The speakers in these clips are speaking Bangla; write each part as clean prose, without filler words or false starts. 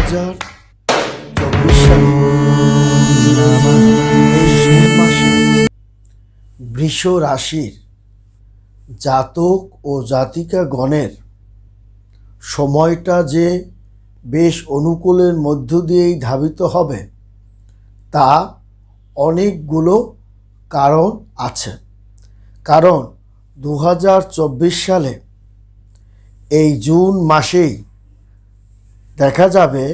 2024 সালে এই জুন মাসে বৃষ রাশির জাতক ও জাতিকাগণের সময়টা যে বেশ অনুকূলের মধ্য দিয়েই ধাবিত হবে তা অনেকগুলো কারণ আছে। কারণ 2024 সালে এই জুন মাসেই দেখা যাবে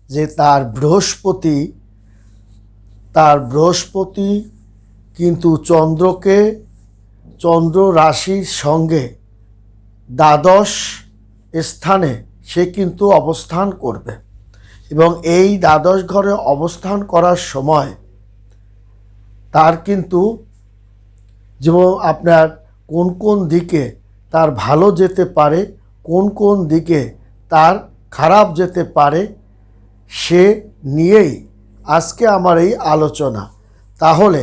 যে তার বৃহস্পতি কিন্তু চন্দ্র রাশির সঙ্গে দ্বাদশ স্থানে সে কিন্তু অবস্থান করবে এবং এই দ্বাদশ ঘরে অবস্থান করার সময় তার কিন্তু যেমন আপনার কোন কোন দিকে তার ভালো যেতে পারে, কোন কোন দিকে তার খারাপ যেতে পারে সে নিয়েই আজকে আমার এই আলোচনা। তাহলে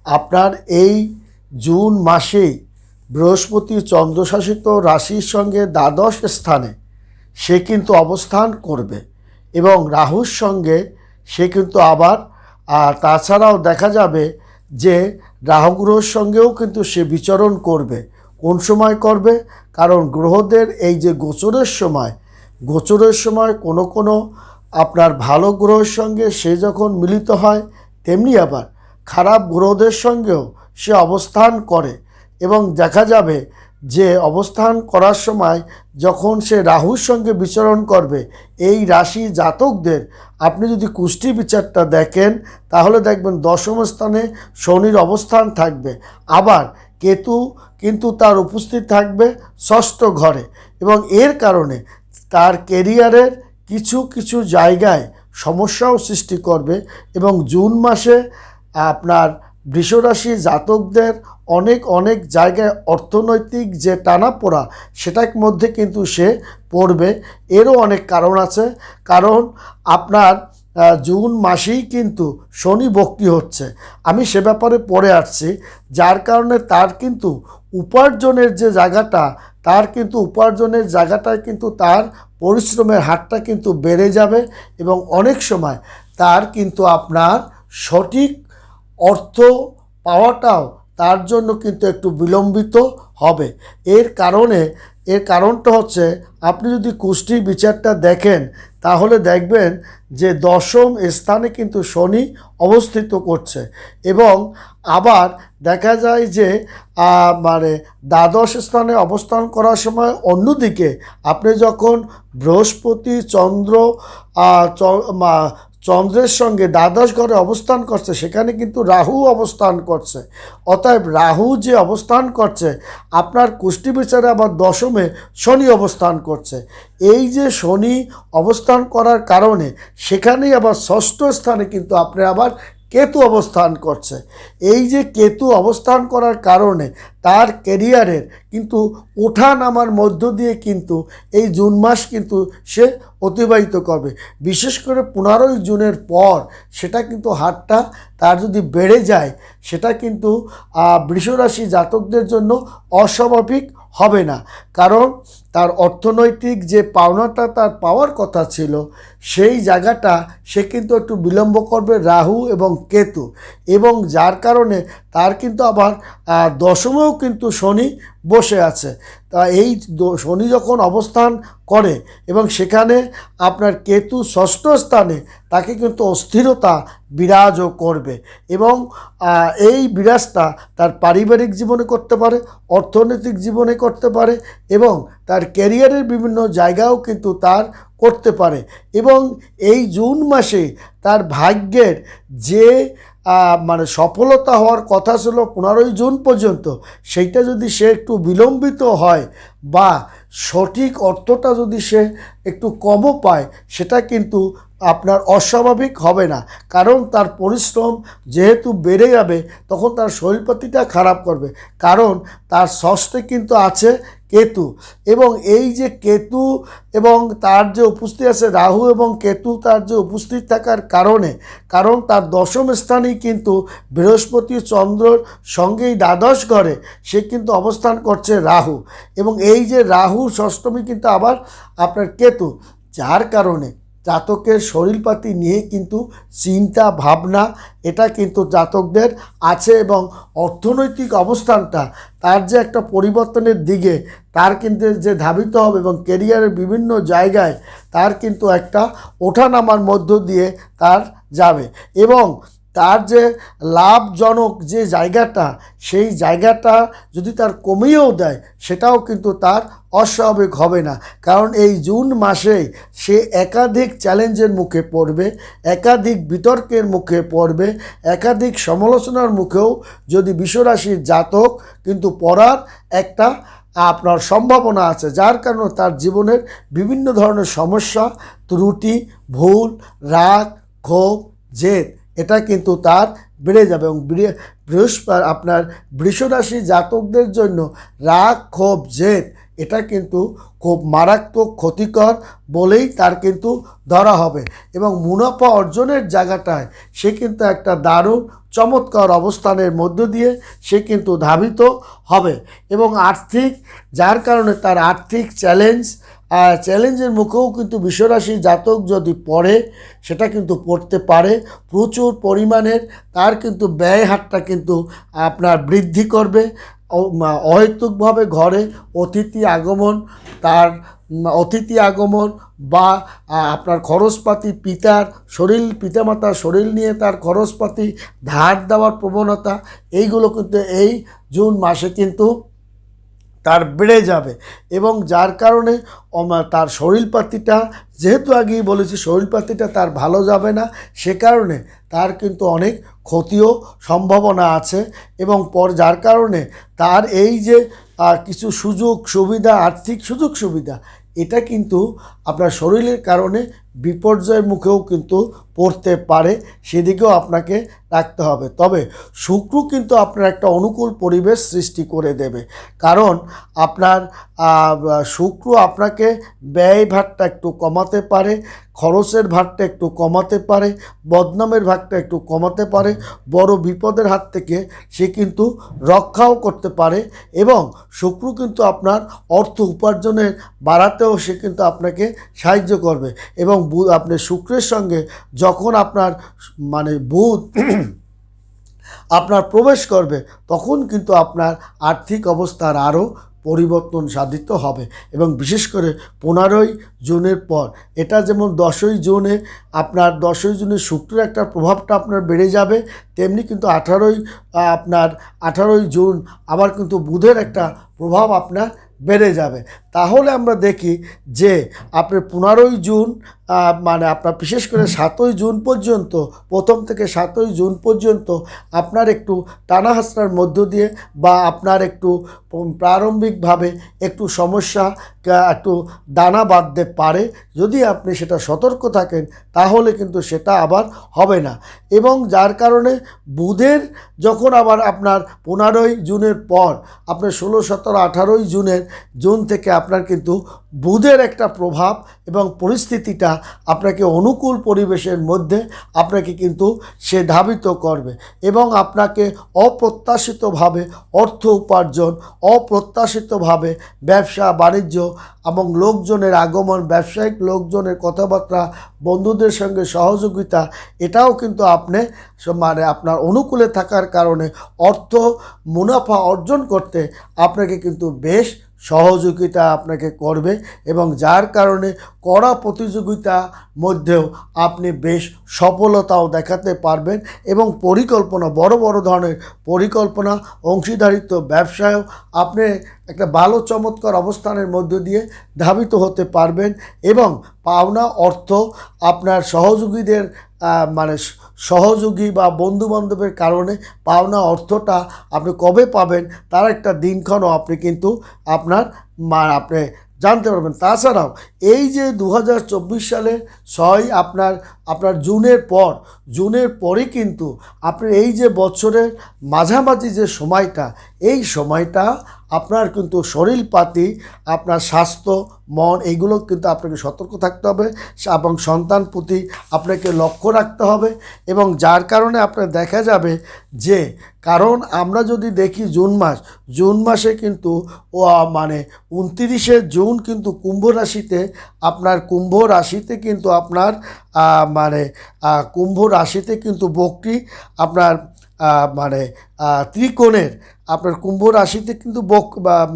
আপনার এই জুন মাসেই বৃহস্পতি চন্দ্রশাসিত রাশির সঙ্গে দ্বাদশ স্থানে সে কিন্তু অবস্থান করবে এবং রাহুর সঙ্গে সে কিন্তু আবার তাছাড়াও দেখা যাবে যে রাহু গ্রহের সঙ্গেও কিন্তু সে বিচরণ করবে। কোন সময় করবে? কারণ গ্রহদের এই যে গোচরের সময় কোনো আপনার ভালো গ্রহের সঙ্গে সে যখন মিলিত হয় তেমনি আবার খারাপ গ্রহদের সঙ্গেও সে অবস্থান করে এবং দেখা যাবে যে অবস্থান করার সময় যখন সে রাহুর সঙ্গে বিচরণ করবে এই রাশি জাতকদের আপনি যদি কুষ্টি বিচারটা দেখেন তাহলে দেখবেন দশম স্থানে শনির অবস্থান থাকবে, আবার কেতু কিন্তু তার উপস্থিত থাকবে ষষ্ঠ ঘরে এবং এর কারণে তার কেরিয়ারের কিছু জায়গায় সমস্যাও সৃষ্টি করবে এবং জুন মাসে আপনার বৃষরাশি জাতকদের অনেক জায়গায় অর্থনৈতিক যে টানাপোড়া সেটার মধ্যে কিন্তু সে পড়বে। এরও অনেক কারণ আছে, কারণ আপনার জুন মাসেই কিন্তু শনি বক্রি হচ্ছে, আমি সে ব্যাপারে পড়ে আসছি, যার কারণে তার কিন্তু উপার্জনের যে জায়গাটা জায়গাটায় কিন্তু তার পরিশ্রমের হারটা কিন্তু বেড়ে যাবে এবং অনেক সময় তার কিন্তু আপনার সঠিক অর্থ পাওয়াটাও তার জন্য কিন্তু একটু বিলম্বিত হবে। এর কারণটা হচ্ছে আপনি যদি কুষ্টির বিচারটা দেখেন তাহলে দেখবেন যে দশম স্থানে কিন্তু শনি অবস্থিত করছে এবং আবার দেখা যায় যে মানে দ্বাদশ স্থানে অবস্থান করার সময় অন্যদিকে আপনি যখন বৃহস্পতি চন্দ্রের সঙ্গে দ্বাদশ ঘরে অবস্থান করছে সেখানে কিন্তু রাহু অবস্থান করছে। অতএব রাহু যে অবস্থান করছে আপনার কুষ্টি বিচারে আবার দশমে শনি অবস্থান করছে। এই যে শনি অবস্থান করার কারণে সেখানেই আবার ষষ্ঠ স্থানে কিন্তু আপনি আবার কেতু অবস্থান করছে। এই যে কেতু অবস্থান করার কারণে তার ক্যারিয়ারের কিন্তু ওঠা নামার মধ্য দিয়ে কিন্তু এই জুন মাস কিন্তু সে অতিবাহিত করবে। বিশেষ করে 15ই জুনের পর সেটা কিন্তু হারটা তার যদি বেড়ে যায় সেটা কিন্তু বৃষরাশি জাতকদের জন্য অস্বাভাবিক হবে না, কারণ তার অর্থনৈতিক যে পাওনাটা তার পাওয়ার কথা ছিল সেই জায়গাটা সে কিন্তু একটু বিলম্ব করবে রাহু এবং কেতু, এবং যার কারণে তার কিন্তু আবার দশমেও কিন্তু শনি বসে আছে। তা এই শনি যখন অবস্থান করে এবং সেখানে আপনার কেতু ষষ্ঠ স্থানে তাকে কিন্তু অস্থিরতা বিরাজও করবে এবং এই বিরাজটা তার পারিবারিক জীবনে করতে পারে, অর্থনৈতিক জীবনে করতে পারে এবং তার ক্যারিয়ারের বিভিন্ন জায়গাও কিন্তু তার করতে পারে। এবং এই জুন মাসে তার ভাগ্যের যে মানে সফলতা হওয়ার কথা ছিল 15ই জুন পর্যন্ত, সেইটা যদি সে একটু বিলম্বিত হয় বা সঠিক অর্থটা যদি সে একটু কমও পায় সেটা কিন্তু আপনার অস্বাভাবিক হবে না, কারণ তার পরিশ্রম যেহেতু বেড়ে যাবে তখন তার শরীরপাতিটা খারাপ করবে, কারণ তার ষষ্ঠে কিন্তু আছে কেতু এবং এই যে কেতু এবং তার যে উপস্থিত আছে রাহু এবং কেতু তার যে উপস্থিত থাকার কারণ তার দশম স্থানেই কিন্তু বৃহস্পতি চন্দ্রর সঙ্গেই দ্বাদশ ঘরে সে কিন্তু অবস্থান করছে রাহু এবং এই যে রাহু ষষ্ঠমী কিন্তু আবার আপনার কেতু, যার কারণে জাতকের শরীরপাতি নিয়ে কিন্তু চিন্তা ভাবনা এটা কিন্তু জাতকদের আছে, এবং অর্থনৈতিক অবস্থানটা তার যে একটা পরিবর্তনের দিকে তার কিন্তু যে ধাবিত হবে, এবং কেরিয়ারের বিভিন্ন জায়গায় তার কিন্তু একটা ওঠানামার মধ্য দিয়ে তার যাবে, এবং তার যে লাভজনক যে জায়গাটা সেই জায়গাটা যদি তার কমিয়েও দেয় সেটাও কিন্তু তার অস্বাভাবিক হবে না। কারণ এই জুন মাসেই সে একাধিক চ্যালেঞ্জের মুখে পড়বে, একাধিক বিতর্কের মুখে পড়বে, একাধিক সমালোচনার মুখেও যদি বিশ্বরাশির জাতক কিন্তু পড়ার একটা আপনার সম্ভাবনা আছে, যার কারণে তার জীবনের বিভিন্ন ধরনের সমস্যা, ত্রুটি, ভুল, রাগ, ক্ষোভ, জেদ এটা কিন্তু তার বেড়ে যাবে। এবং বৃহস্পতি আপনার বৃষরাশি জাতকদের জন্য রাগ, ক্ষোভ, জেদ এটা কিন্তু খুব মারাত্মক ক্ষতিকর বলেই তার কিন্তু ধরা হবে, এবং মুনাফা অর্জনের জায়গাটায় সে কিন্তু একটা দারুণ চমৎকার অবস্থানের মধ্য দিয়ে সে কিন্তু ধাবিত হবে, এবং আর্থিক যার কারণে তার আর্থিক চ্যালেঞ্জের মুখেও কিন্তু বিশ্বরাশি জাতক যদি পড়ে সেটা কিন্তু পড়তে পারে। প্রচুর পরিমাণের তার কিন্তু ব্যয় হারটা কিন্তু আপনার বৃদ্ধি করবে। অহেতুকভাবে ঘরে অতিথি আগমন বা আপনার খরচপাতি, পিতামাতার শরীর নিয়ে তার খরচপাতি ধার দেওয়ার প্রবণতা, এইগুলো কিন্তু এই জুন মাসে কিন্তু তার বেড়ে যাবে, এবং যার কারণে তার শরীরপাতিটা যেহেতু আগেই বলেছি শরীরপাতিটা তার ভালো যাবে না, সে কারণে তার কিন্তু অনেক ক্ষতিও সম্ভাবনা আছে, এবং যার কারণে তার এই যে কিছু আর্থিক সুযোগ সুবিধা এটা কিন্তু আপনার শরীরের কারণে বিপর্যয়ের মুখেও কিন্তু পড়তে পারে, সেদিকেও আপনাকে রাখতে হবে। তবে শুক্র কিন্তু আপনার একটা অনুকূল পরিবেশ সৃষ্টি করে দেবে, কারণ আপনার শুক্র আপনাকে ব্যয় ভারটা একটু কমাতে পারে, খরচের ভারটা একটু কমাতে পারে, বদনামের ভাগটা একটু কমাতে পারে, বড় বিপদের হাত থেকে সে কিন্তু রক্ষাও করতে পারে, এবং শুক্র কিন্তু আপনার অর্থ উপার্জনের বাড়াতেও সে কিন্তু আপনাকে সাহায্য করবে। এবং আপনি শুক্রের সঙ্গে যখন আপনার বুধ আপনার প্রবেশ করবে তখন কিন্তু আপনার আর্থিক অবস্থার আরও পরিবর্তন সাধিত হবে, এবং বিশেষ করে 15ই জুনের পর এটা যেমন 10ই জুনে শুক্রের একটা প্রভাবটা আপনার বেড়ে যাবে, তেমনি কিন্তু 18ই জুন আবার কিন্তু বুধের একটা প্রভাব আপনার বেড়ে যাবে। তাহলে আমরা দেখি যে আপনি 15ই জুন আপনার বিশেষ করে 7ই জুন পর্যন্ত, প্রথম থেকে 7ই জুন পর্যন্ত আপনার একটু টানা হাসরার মধ্য দিয়ে বা আপনার একটু প্রারম্ভিকভাবে একটু সমস্যা, একটু দানা বাঁধতে পারে। যদি আপনি সেটা সতর্ক থাকেন তাহলে কিন্তু সেটা আবার হবে না, এবং যার কারণে বুধের যখন আবার আপনার 15ই জুনের পর আপনার 16, 17, 18ই জুন থেকে আপনার কিন্তু বুধের একটা প্রভাব এবং পরিস্থিতিটা আপনাকে অনুকূল পরিবেশের মধ্যে আপনাকে কিন্তু সে ধাবিত করবে, এবং আপনাকে অপ্রত্যাশিতভাবে অর্থ উপার্জন, অপ্রত্যাশিতভাবে ব্যবসা বাণিজ্য এবং লোকজনের আগমন, ব্যবসায়িক লোকজনের কথাবার্তা, বন্ধুদের সঙ্গে সহযোগিতা এটাও কিন্তু আপনার অনুকূলে থাকার কারণে অর্থ মুনাফা অর্জন করতে আপনাকে কিন্তু বেশ সহযোগিতা আপনাকে করবে, এবং যার কারণে কড়া প্রতিযোগিতার মধ্যেও আপনি বেশ সফলতাও দেখাতে পারবেন, এবং বড় বড় ধরনের পরিকল্পনা, অংশীদারিত্ব ব্যবসায়ও আপনি একটা ভালো চমৎকার অবস্থানের মধ্য দিয়ে ধাবিত হতে পারবেন, এবং পাওনা অর্থ আপনার সহযোগী বা বন্ধুবান্ধবের কারণে পাওনা অর্থটা আপনি কবে পাবেন তার একটা দিনক্ষণও আপনি কিন্তু আপনি জানতে পারবেন। তাছাড়াও এই যে 2024 সালের 6 আপনার জুনের পরই কিন্তু আপনি এই যে বছরের মাঝামাঝি যে সময়টা, এই সময়টা আপনার কিন্তু শরীরপাতি, আপনার স্বাস্থ্য, মন এইগুলো কিন্তু আপনাকে সতর্ক থাকতে হবে এবং সন্তান প্রতি আপনাকে লক্ষ্য রাখতে হবে। এবং যার কারণে আপনার দেখা যাবে যে, কারণ আমরা যদি দেখি জুন মাসে কিন্তু মানে 29শে জুন কিন্তু কুম্ভ রাশিতে কিন্তু আপনার মানে কুম্ভ রাশিতে কিন্তু বকরি আপনার মানে ত্রিকোণের আপনার কুম্ভ রাশিতে কিন্তু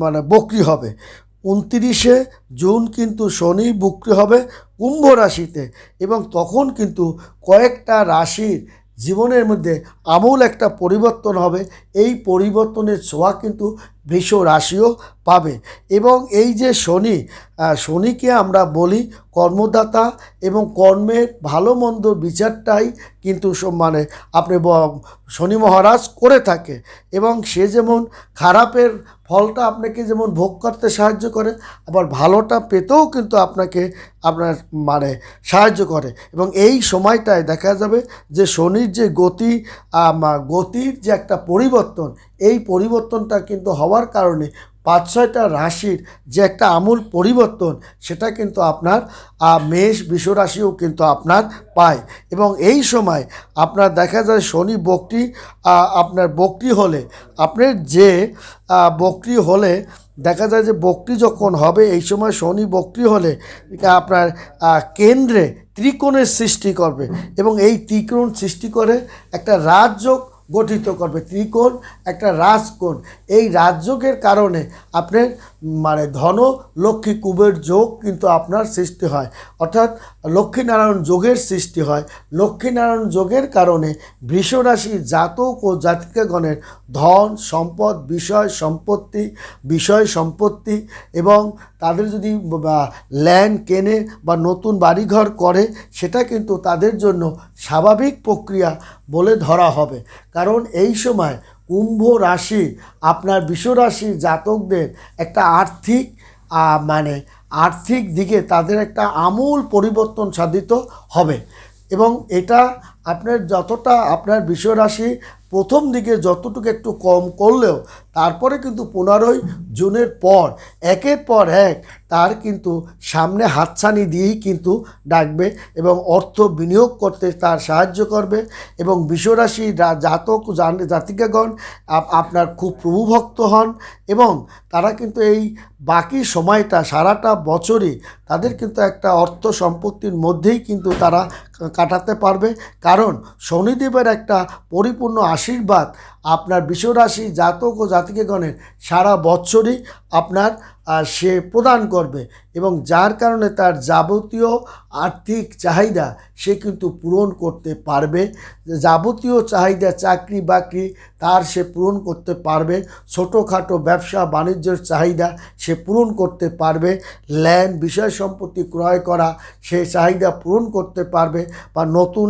মানে বকরি হবে। 29শে জুন কিন্তু শনি বকরি হবে কুম্ভ রাশিতে, এবং তখন কিন্তু কয়েকটা রাশির জীবনের মধ্যে আমূল একটা পরিবর্তন হবে। এই পরিবর্তনের ছোঁয়া কিন্তু বৃষ রাশিও পাবে। এবং এই যে শনিকে আমরা বলি কর্মদাতা, এবং কর্মের ভালো মন্দ বিচারটাই কিন্তু মানে আপনি শনি মহারাজ করে থাকে। এবং সে যেমন খারাপের ফলটা আপনাকে যেমন ভোগ করতে সাহায্য করে, আবার ভালোটা পেতেও কিন্তু আপনার মানে সাহায্য করে। এবং এই সময়টায় দেখা যাবে যে শনির যে গতির যে একটা পরিবর্তন, এই পরিবর্তনটা কিন্তু হওয়ার কারণে 5-6টা রাশির যে একটা আমূল পরিবর্তন, সেটা কিন্তু আপনার মেষ বৃষ রাশিও কিন্তু আপনার পায়। এবং এই সময় আপনার দেখা যায় শনি আপনার বক্রি হলে, আপনার যে বক্রি হলে দেখা যায় যে বক্রি যখন হবে, এই সময় শনি বক্রি হলে আপনার কেন্দ্রে ত্রিকোণের সৃষ্টি করবে, এবং এই ত্রিকোণ সৃষ্টি করে একটা রাজযোগ গঠিত করবে। ত্রিকোণ একটা রাজকোণ, এই রাজযোগের কারণে আপনার মানে ধন লক্ষ্মী কুবের যোগ কিন্তু আপনার সৃষ্টি হয়, অর্থাৎ লক্ষ্মীনারায়ণ যোগের সৃষ্টি হয়। লক্ষ্মীনারায়ণ যোগের কারণে বৃষ রাশির জাতক ও জাতিকাগণের ধন সম্পদ, বিষয় সম্পত্তি এবং তাদের যদি ল্যান্ড কেনে বা নতুন বাড়িঘর করে, সেটা কিন্তু তাদের জন্য স্বাভাবিক প্রক্রিয়া বলে ধরা হবে। কারণ এই সময় কুম্ভ রাশি আপনার বৃষ রাশির জাতকদের একটা আর্থিক দিকে তাদের একটা আমূল পরিবর্তন সাধিত হবে। এবং এটা যতটা আপনার বৃষ রাশি প্রথম দিকে যতটুকু একটু কম করলেও, তারপরে কিন্তু 15ই জুনের পর একের পর এক তার কিন্তু সামনে হাতছানি দিয়েই কিন্তু ডাকবে এবং অর্থ বিনিয়োগ করতে তার সাহায্য করবে। এবং বৃষরাশি জাতক জাতিকাগণ আপনার খুব প্রভুভক্ত হন, এবং তারা কিন্তু এই বাকি সময়টা সারাটা বছরই তাদের কিন্তু একটা অর্থ সম্পত্তির মধ্যেই কিন্তু তারা কাটাতে পারবে। কারণ শনিদেবের একটা পরিপূর্ণ আশীর্বাদ আপনার বৃষরাশি জাতক ও জাতিকাগণের সারা বছরই আপনার সে প্রদান করবে, এবং যার কারণে তার যাবতীয় আর্থিক চাহিদা সে কিন্তু পূরণ করতে পারবে। যাবতীয় চাহিদা চাকরি বাকরি তার সে পূরণ করতে পারবে, ছোটোখাটো ব্যবসা বাণিজ্যের চাহিদা সে পূরণ করতে পারবে, ল্যান্ড বিষয় সম্পত্তি ক্রয় করা সে চাহিদা পূরণ করতে পারবে, বা নতুন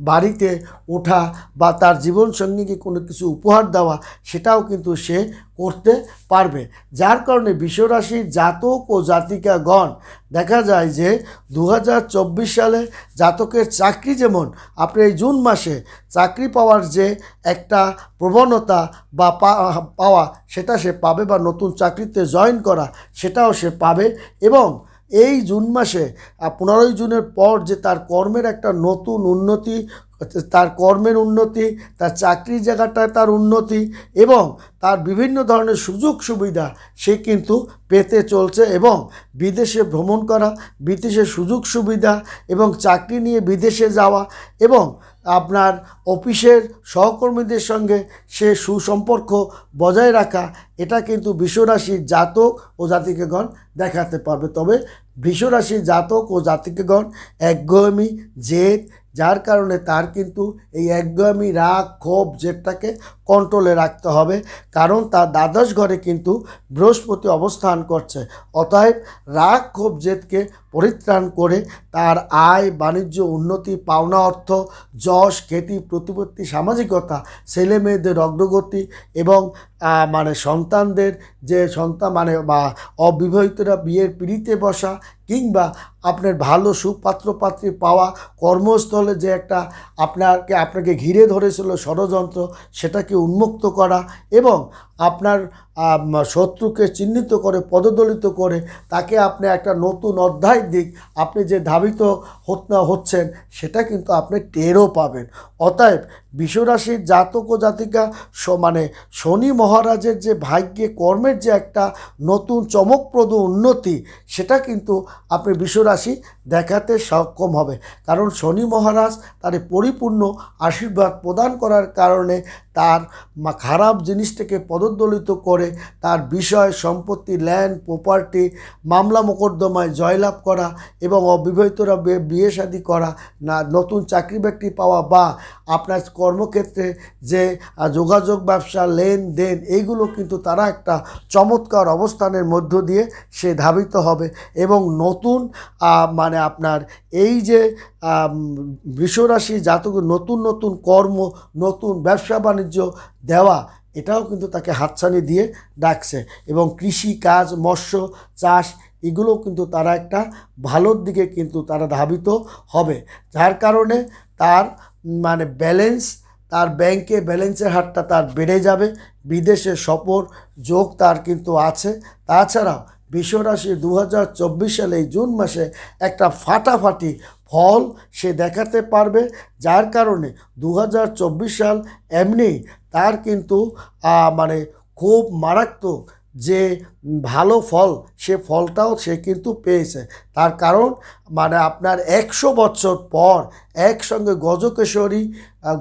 বাড়িতে ওঠা বা তার জীবনসঙ্গীকে কোনো কিছু উপহার দেওয়া সেটাও কিন্তু সে করতে পারবে। যার কারণে বৃষরাশির জাতক ও জাতিকাগণ দেখা যায় যে 2024 সালে জাতকের চাকরি, যেমন আপনি এই জুন মাসে চাকরি পাওয়ার যে একটা প্রবণতা বা পাওয়া সেটা সে পাবে, বা নতুন চাকরিতে জয়েন করা সেটাও সে পাবে। এবং এই জুন মাসে 15ই জুনের পর যে তার কর্মের একটা নতুন উন্নতি, তার কর্মের উন্নতি, তার চাকরির জায়গাটায় তার উন্নতি, এবং তার বিভিন্ন ধরনের সুযোগ সুবিধা সে কিন্তু পেতে চলছে। এবং বিদেশে ভ্রমণ করা, বিদেশের সুযোগ সুবিধা এবং চাকরি নিয়ে বিদেশে যাওয়া, এবং আপনার অফিসের সহকর্মীদের সঙ্গে সে সুসম্পর্ক বজায় রাখা, এটা কিন্তু বৃষরাশির জাতক ও জাতিকাগণ দেখাতে পারবে। তবে বৃষরাশির জাতক ও জাতিকাগণ একগুঁয়েমি জেদ, যার কারণে তার কিন্তু এই একগুঁয়েমি রাগ ক্ষোভ জেদটাকে কন্ট্রোলে রাখতে হবে, কারণ তার দ্বাদশ ঘরে কিন্তু বৃহস্পতি অবস্থান করছে। অতএব রাগ ক্ষোভ জেদকে পরিত্রাণ করে তার আয় বাণিজ্য উন্নতি, পাওনা অর্থ, যশ খ্যাতি প্রতিপত্তি, সামাজিকতা, ছেলে মেয়েদের অগ্রগতি, এবং সন্তানদের যে সন্তান বা অবিবাহিতরা বিয়ের পিঁড়িতে বসা, কিংবা আপনার ভালো সুপাত্র পাত্রী পাওয়া, কর্মস্থলে যে একটা আপনাকে ঘিরে ধরেছিল ষড়যন্ত্র সেটাকে উন্মুক্ত করা, এবং আপনার শত্রুকে চিহ্নিত করে পদদলিত করে তাকে আপনি একটা নতুন অধ্যায় দিক আপনি যে ধাবিত হচ্ছেন সেটা কিন্তু আপনি টেরও পাবেন। অতএব বিশ্বরাশির জাতক ও জাতিকা মানে শনি মহারাজের যে ভাগ্যে কর্মের যে একটা নতুন চমকপ্রদ উন্নতি সেটা কিন্তু আপনি বিশ্বরাশি দেখাতে সক্ষম হবে। কারণ শনি মহারাজ তার পরিপূর্ণ আশীর্বাদ প্রদান করার কারণে তার খারাপ জিনিসটাকে পদদলিত করে তার বিষয় সম্পত্তি ল্যান্ড প্রপার্টি মামলা মোকদ্দমায় জয়লাভ করা এবং অবিবাহিতরা বিয়ে শাদী করা না নতুন চাকরি বাকরি পাওয়া বা আপনার কর্মক্ষেত্রে যে যোগাযোগ ব্যবসা লেনদেন এইগুলো কিন্তু তারা একটা চমৎকার অবস্থানের মধ্য দিয়ে সে ধাবিত হবে এবং নতুন মানে আপনার এই যে বৃষরাশি জাতক নতুন নতুন কর্ম নতুন ব্যবসা বাণিজ্য দেওয়া এটাও কিন্তু তাকে হাতছানি দিয়ে ডাকছে এবং কৃষি কাজ মৎস্য চাষ এগুলো কিন্তু তারা একটা ভালোর দিকে কিন্তু তারা ধাবিত হবে, যার কারণে তার মানে ব্যালেন্স তার ব্যাংকে ব্যালেন্সের হারটা তার বেড়ে যাবে। বিদেশে সফর যোগ তার কিন্তু আছে। তাছাড়াও বৃষরাশি 2024 সালে জুন মাসে একটা ফাটাফাটি ফল সে দেখাতে পারবে, যার কারণে 2024 সাল এমনি তার কিন্তু মানে খুব মারাত্মক যে ভালো ফল সে ফলটাও সে কিন্তু পেয়েছে। তার কারণ মানে আপনার 100 বছর পর একসঙ্গে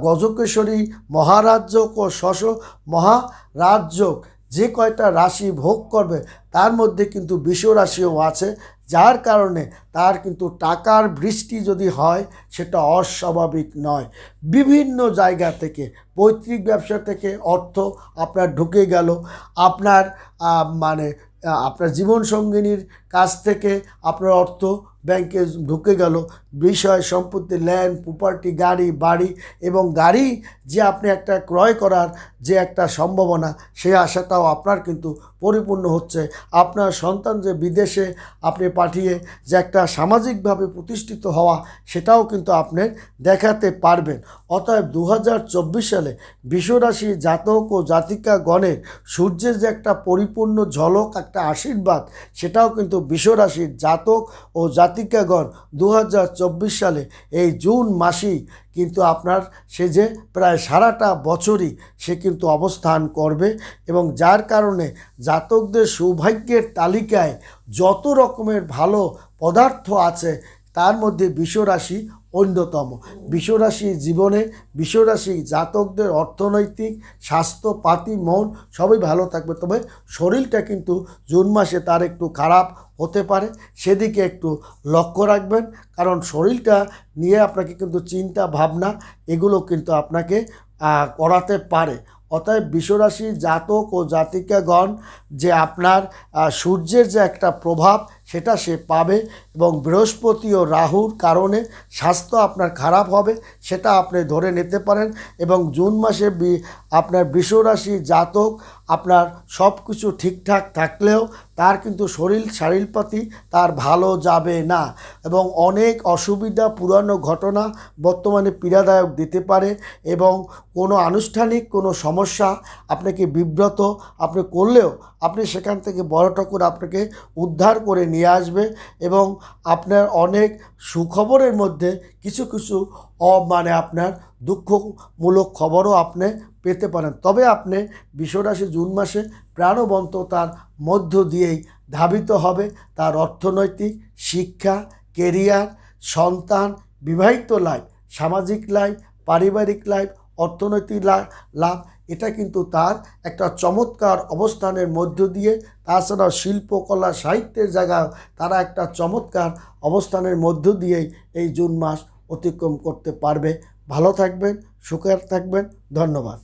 গজকেশরী মহারাজ্যক ও মহারাজ্যক যে কয়টা রাশি ভোগ করবে তার মধ্যে কিন্তু বৃষ রাশিও আছে, যার কারণে তার কিন্তু টাকার বৃষ্টি যদি হয় সেটা অস্বাভাবিক নয়। বিভিন্ন জায়গা থেকে পৈতৃক ব্যবসা থেকে অর্থ আপনার ঢুকে গেল, আপনার মানে আপনার জীবনসঙ্গিনীর কাছ থেকে আপনার অর্থ ব্যাংকে ঢুকে গেল, বিষয় সম্পত্তি ল্যান্ড প্রপার্টি গাড়ি বাড়ি এবং গাড়ি যে আপনি একটা ক্রয় করার যে একটা সম্ভাবনা সেই আশাটাও আপনার কিন্তু পরিপূর্ণ হচ্ছে। আপনার সন্তান যে বিদেশে আপনি পাঠিয়ে যে একটা সামাজিকভাবে প্রতিষ্ঠিত হওয়া সেটাও কিন্তু আপনি দেখাতে পারবেন। অতএব 2024 সালে বৃষরাশি জাতক ও জাতিকাগণের সূর্যের যে একটা পরিপূর্ণ ঝলক একটা আশীর্বাদ সেটাও কিন্তু বৃষরাশির জাতক ও জাতিকাগণ 2024 সালে এই জুন মাসেই কিন্তু আপনার সে যে প্রায় সারাটা বছরই সে কিন্তু অবস্থান করবে এবং যার কারণে জাতকদের সৌভাগ্যের তালিকায় যত রকমের ভালো পদার্থ আছে তার মধ্যে বৃষরাশি অন্যতম। বৃষরাশির জীবনে বৃষরাশি জাতকদের অর্থনৈতিক স্বাস্থ্যপাতি মন সবই ভালো থাকবে, তবে শরীরটা কিন্তু জুন মাসে তার একটু খারাপ হতে পারে, সেদিকে একটু লক্ষ্য রাখবেন। কারণ শরীরটা নিয়ে আপনাকে কিন্তু চিন্তা ভাবনা এগুলো কিন্তু আপনাকে করাতে পারে। অতএব বৃষরাশি জাতক ও জাতিকাগণ যে আপনার সূর্যের যে একটা প্রভাব সেটা সে পাবে এবং বৃহস্পতি ও রাহুর কারণে স্বাস্থ্য আপনার খারাপ হবে সেটা আপনি ধরে নিতে পারেন এবং জুন মাসে আপনার বৃষরাশি জাতক আপনার সব কিছু ঠিকঠাক থাকলেও তার কিন্তু শারীরপাতি তার ভালো যাবে না এবং অনেক অসুবিধা পুরানো ঘটনা বর্তমানে পীড়াদায়ক দিতে পারে এবং কোনো আনুষ্ঠানিক কোনো সমস্যা আপনাকে বিব্রত আপনি করলেও আপনি সেখান থেকে বড় ঠাকুর আপনাকে উদ্ধার করে নিয়ে আসবে এবং আপনার অনেক সুখবরের মধ্যে কিছু কিছু মানে আপনার দুঃখমূলক খবরও আপনি পেতে পারেন। তবে আপনি বৃষরাশি জুন মাসে প্রাণবন্ততার মধ্য দিয়েই ধাবিত হবে তার অর্থনৈতিক শিক্ষা কেরিয়ার সন্তান বিবাহিত লাইফ সামাজিক লাইফ পারিবারিক লাইফ অর্থনৈতিক লাভ এটা কিন্তু তার একটা চমৎকার অবস্থানের মধ্য দিয়ে, তাছাড়াও শিল্পকলা সাহিত্যের জায়গায় তারা একটা চমৎকার অবস্থানের মধ্য দিয়েই এই জুন মাস অতিক্রম করতে পারবে। ভালো থাকবেন, সুখে থাকবেন, ধন্যবাদ।